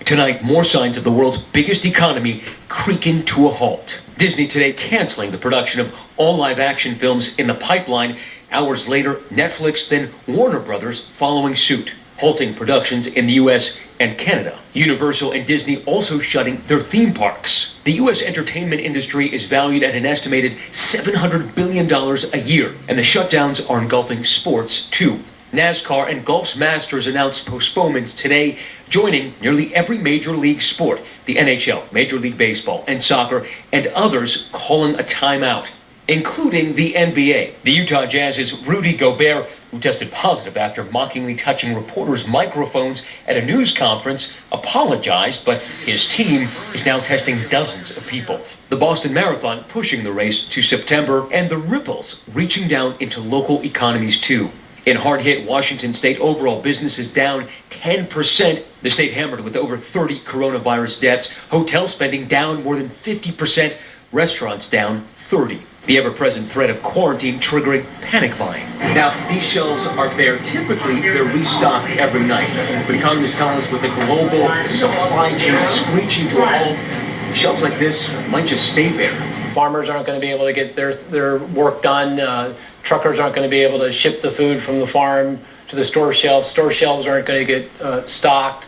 Tonight, more signs of the world's biggest economy creaking to a halt. Disney today canceling the production of all live-action films in the pipeline. Hours later, Netflix, then Warner Brothers following suit, halting productions in the U.S. and Canada. Universal and Disney also shutting their theme parks. The U.S. entertainment industry is valued at an estimated $700 billion a year, and the shutdowns are engulfing sports, too. NASCAR and Golf's Masters announced postponements today, joining nearly every major league sport, the NHL, Major League Baseball, and soccer, and others calling a timeout, including the NBA. The Utah Jazz's Rudy Gobert, who tested positive after mockingly touching reporters' microphones at a news conference, apologized, but his team is now testing dozens of people. The Boston Marathon pushing the race to September, and the ripples reaching down into local economies, too. In hard-hit Washington state, overall business is down 10%. The state hammered with over 30 coronavirus deaths. Hotel spending down more than 50%. Restaurants down 30%. The ever-present threat of quarantine triggering panic buying. Now, these shelves are bare. Typically, they're restocked every night. But economists tell us with the global supply chain screeching to a halt, shelves like this might just stay bare. Farmers aren't going to be able to get their work done. Truckers aren't going to be able to ship the food from the farm to the store shelves. Store shelves aren't going to get stocked.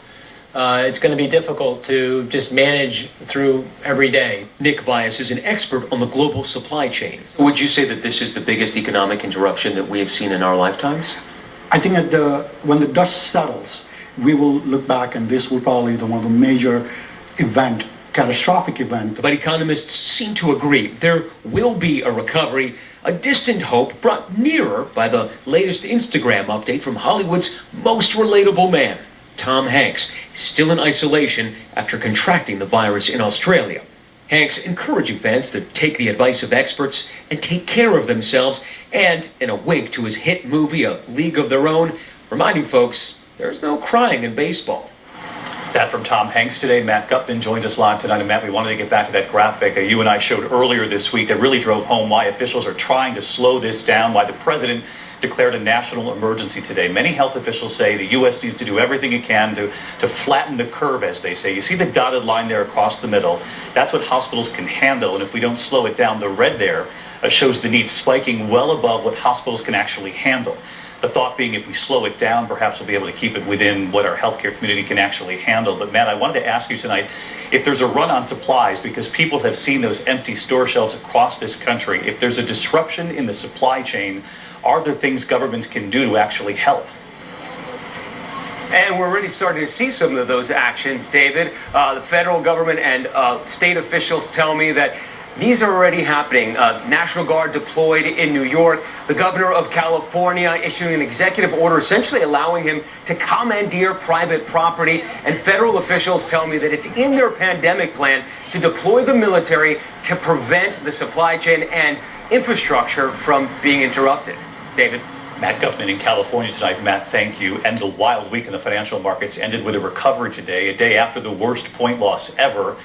It's going to be difficult to just manage through every day. Nick Vyas is an expert on the global supply chain. Would you say that this is the biggest economic interruption that we have seen in our lifetimes? I think that when the dust settles, we will look back and this will probably be one of the major catastrophic event. But economists seem to agree there will be a recovery, a distant hope brought nearer by the latest Instagram update from Hollywood's most relatable man, Tom Hanks, still in isolation after contracting the virus in Australia. Hanks encouraging fans to take the advice of experts and take care of themselves, and in a wink to his hit movie, A League of Their Own, reminding folks there's no crying in baseball. That from Tom Hanks today. Matt Gutman joins us live tonight. And Matt, we wanted to get back to that graphic you and I showed earlier this week that really drove home why officials are trying to slow this down, why the president declared a national emergency today. Many health officials say the U.S. needs to do everything it can to flatten the curve, as they say. You see the dotted line there across the middle. That's what hospitals can handle, and if we don't slow it down, the red there shows the need spiking well above what hospitals can actually handle. The thought being if we slow it down, perhaps we'll be able to keep it within what our healthcare community can actually handle. But Matt, I wanted to ask you tonight, if there's a run on supplies, because people have seen those empty store shelves across this country, if there's a disruption in the supply chain, are there things governments can do to actually help? And we're already starting to see some of those actions, David. The federal government and state officials tell me that these are already happening. National Guard deployed in New York. The governor of California issuing an executive order essentially allowing him to commandeer private property. And federal officials tell me that it's in their pandemic plan to deploy the military to prevent the supply chain and infrastructure from being interrupted. David? Matt Gutman in California tonight. Matt, thank you. And the wild week in the financial markets ended with a recovery today, a day after the worst point loss ever.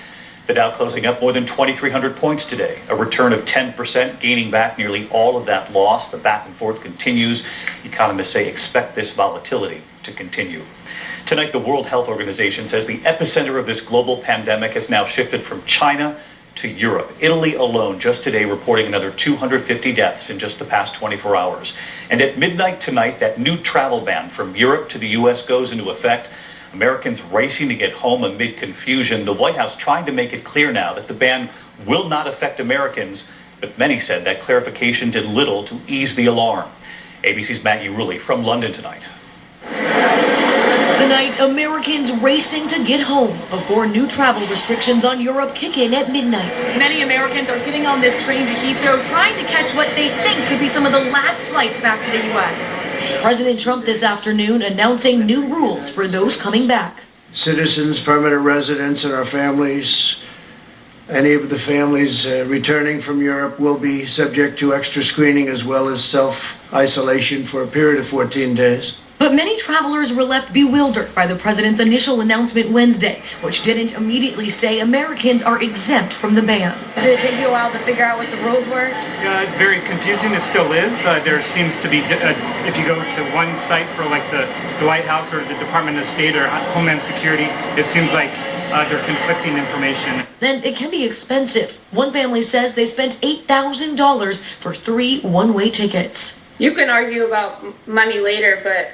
The Dow closing up more than 2,300 points today, a return of 10%, gaining back nearly all of that loss. The back and forth continues. Economists say expect this volatility to continue. Tonight, the World Health Organization says the epicenter of this global pandemic has now shifted from China to Europe. Italy alone just today reporting another 250 deaths in just the past 24 hours. And at midnight tonight, that new travel ban from Europe to the U.S. goes into effect. Americans racing to get home amid confusion. The White House trying to make it clear now that the ban will not affect Americans, but many said that clarification did little to ease the alarm. ABC's Maggie Rulli from London tonight. Tonight, Americans racing to get home before new travel restrictions on Europe kick in at midnight. Many Americans are getting on this train to Heathrow trying to catch what they think could be some of the last flights back to the U.S. President Trump this afternoon announcing new rules for those coming back. Citizens, permanent residents, and our families, any of the families returning from Europe will be subject to extra screening as well as self-isolation for a period of 14 days. But many travelers were left bewildered by the president's initial announcement Wednesday, which didn't immediately say Americans are exempt from the ban. Did it take you a while to figure out what the rules were? Yeah, it's very confusing. It still is. There seems to be, if you go to one site for like the White House or the Department of State or Homeland Security, it seems like they're conflicting information. Then it can be expensive. One family says they spent $8,000 for 3 one-way tickets. You can argue about money later, but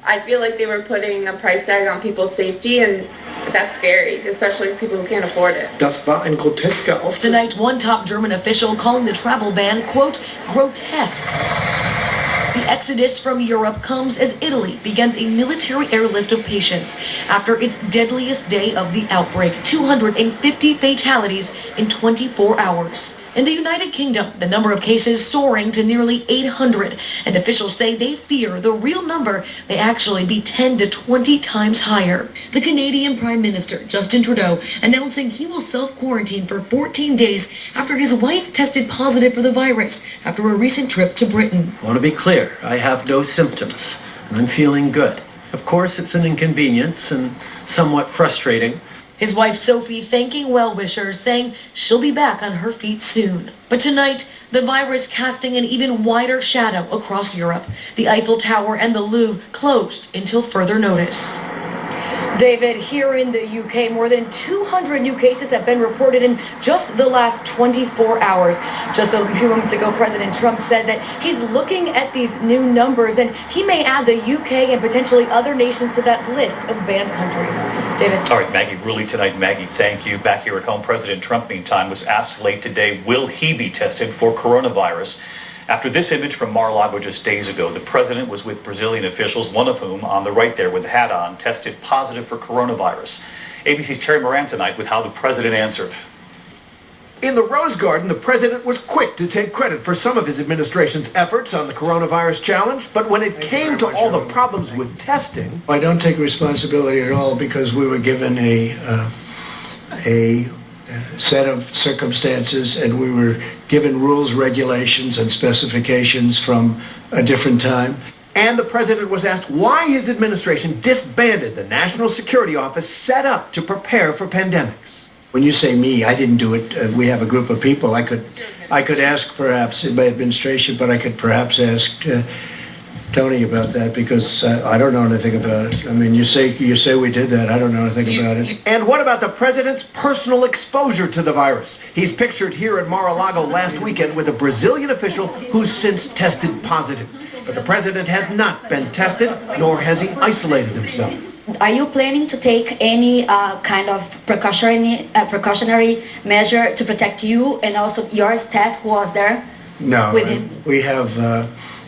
I feel like they were putting a price tag on people's safety, and that's scary, especially for people who can't afford it. Das war ein grotesker Auftritt. Tonight, one top German official calling the travel ban, quote, grotesque. The exodus from Europe comes as Italy begins a military airlift of patients after its deadliest day of the outbreak, 250 fatalities in 24 hours. In the United Kingdom, the number of cases soaring to nearly 800, and officials say they fear the real number may actually be 10 to 20 times higher. The Canadian Prime Minister, Justin Trudeau, announcing he will self-quarantine for 14 days after his wife tested positive for the virus after a recent trip to Britain. I want to be clear, I have no symptoms, and I'm feeling good. Of course, it's an inconvenience and somewhat frustrating. His wife Sophie thanking well-wishers, saying she'll be back on her feet soon. But tonight, the virus casting an even wider shadow across Europe. The Eiffel Tower and the Louvre closed until further notice. David, here in the UK, more than 200 new cases have been reported in just the last 24 hours. Just a few moments ago, President Trump said that he's looking at these new numbers and he may add the UK and potentially other nations to that list of banned countries. David. All right, Maggie, really tonight, Maggie, thank you. Back here at home, President Trump, meantime, was asked late today, will he be tested for coronavirus? After this image from Mar-a-Lago just days ago, the president was with Brazilian officials, one of whom, on the right there with the hat on, tested positive for coronavirus. ABC's Terry Moran tonight with how the president answered. In the Rose Garden, the president was quick to take credit for some of his administration's efforts on the coronavirus challenge, but when it came to all the problems with testing... I don't take responsibility at all because we were given a set of circumstances and we were given rules, regulations, and specifications from a different time. And the president was asked why his administration disbanded the National Security Office set up to prepare for pandemics. When you say me, I didn't do it. We have a group of people. I could ask perhaps in my administration, but I could perhaps ask Tony about that because I don't know anything about it. I mean, you say we did that. I don't know anything about it. And what about the president's personal exposure to the virus? He's pictured here at Mar-a-Lago last weekend with a Brazilian official who's since tested positive. But the president has not been tested, nor has he isolated himself. Are you planning to take any kind of precautionary measure to protect you and also your staff who was there? No, with him? We have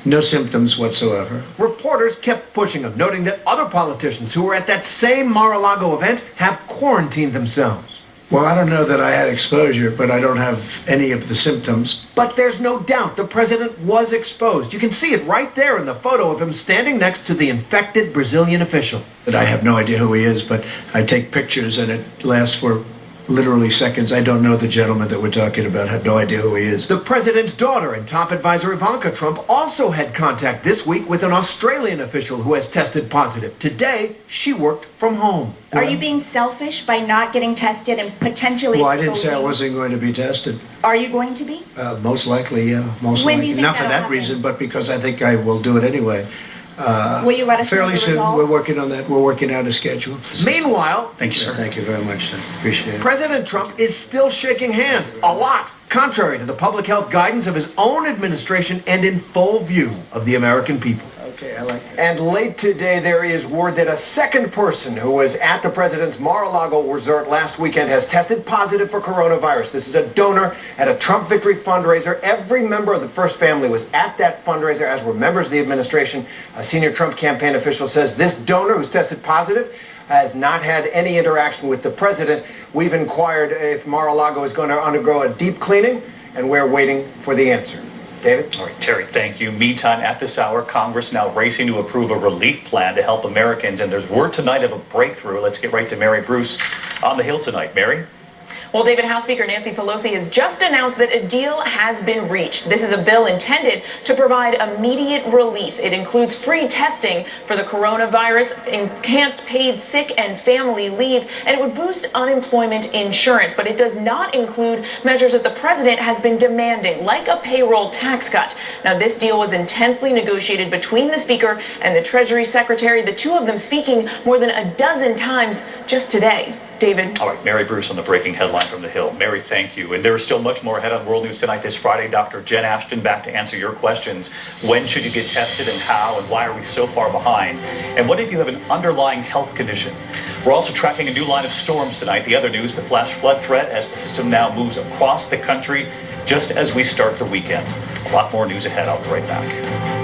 no symptoms whatsoever. Reporters kept pushing him, noting that other politicians who were at that same Mar-a-Lago event have quarantined themselves. Well, I don't know that I had exposure, but I don't have any of the symptoms. But there's no doubt the president was exposed. You can see it right there in the photo of him standing next to the infected Brazilian official. But I have no idea who he is, but I take pictures and it lasts for literally seconds. I don't know the gentleman that we're talking about. I have no idea who he is. The president's daughter and top advisor Ivanka Trump also had contact this week with an Australian official who has tested positive. Today, she worked from home. Are you being selfish by not getting tested and potentially Well, I didn't say I wasn't going to be tested. Are you going to be? Most likely, yeah. Most When likely. do you think Not for that'll that happen? reason, but because I think I will do it anyway. Will you let us know fairly the soon? results? We're working on that. We're working out a schedule. Meanwhile, Thank you, sir. Thank you very much, sir. Appreciate it. President Trump is still shaking hands, a lot, contrary to the public health guidance of his own administration and in full view of the American people. Okay, I like that. And late today, there is word that a second person who was at the president's Mar-a-Lago resort last weekend has tested positive for coronavirus. This is a donor at a Trump victory fundraiser. Every member of the first family was at that fundraiser, as were members of the administration. A senior Trump campaign official says this donor who's tested positive has not had any interaction with the president. We've inquired if Mar-a-Lago is going to undergo a deep cleaning, and we're waiting for the answer. David? All right, Terry, thank you. Meantime, at this hour, Congress now racing to approve a relief plan to help Americans, and there's word tonight of a breakthrough. Let's get right to Mary Bruce on the Hill tonight. Mary? Well, David, House Speaker Nancy Pelosi has just announced that a deal has been reached. This is a bill intended to provide immediate relief. It includes free testing for the coronavirus, enhanced paid sick and family leave, and it would boost unemployment insurance. But it does not include measures that the president has been demanding, like a payroll tax cut. Now, this deal was intensely negotiated between the Speaker and the Treasury Secretary, the two of them speaking more than a dozen times just today. David. All right, Mary Bruce on the breaking headline from the Hill. Mary, thank you. And there is still much more ahead on World News Tonight this Friday. Dr. Jen Ashton back to answer your questions. When should you get tested and how, and why are we so far behind? And what if you have an underlying health condition? We're also tracking a new line of storms tonight. The other news, the flash flood threat as the system now moves across the country just as we start the weekend. A lot more news ahead. I'll be right back.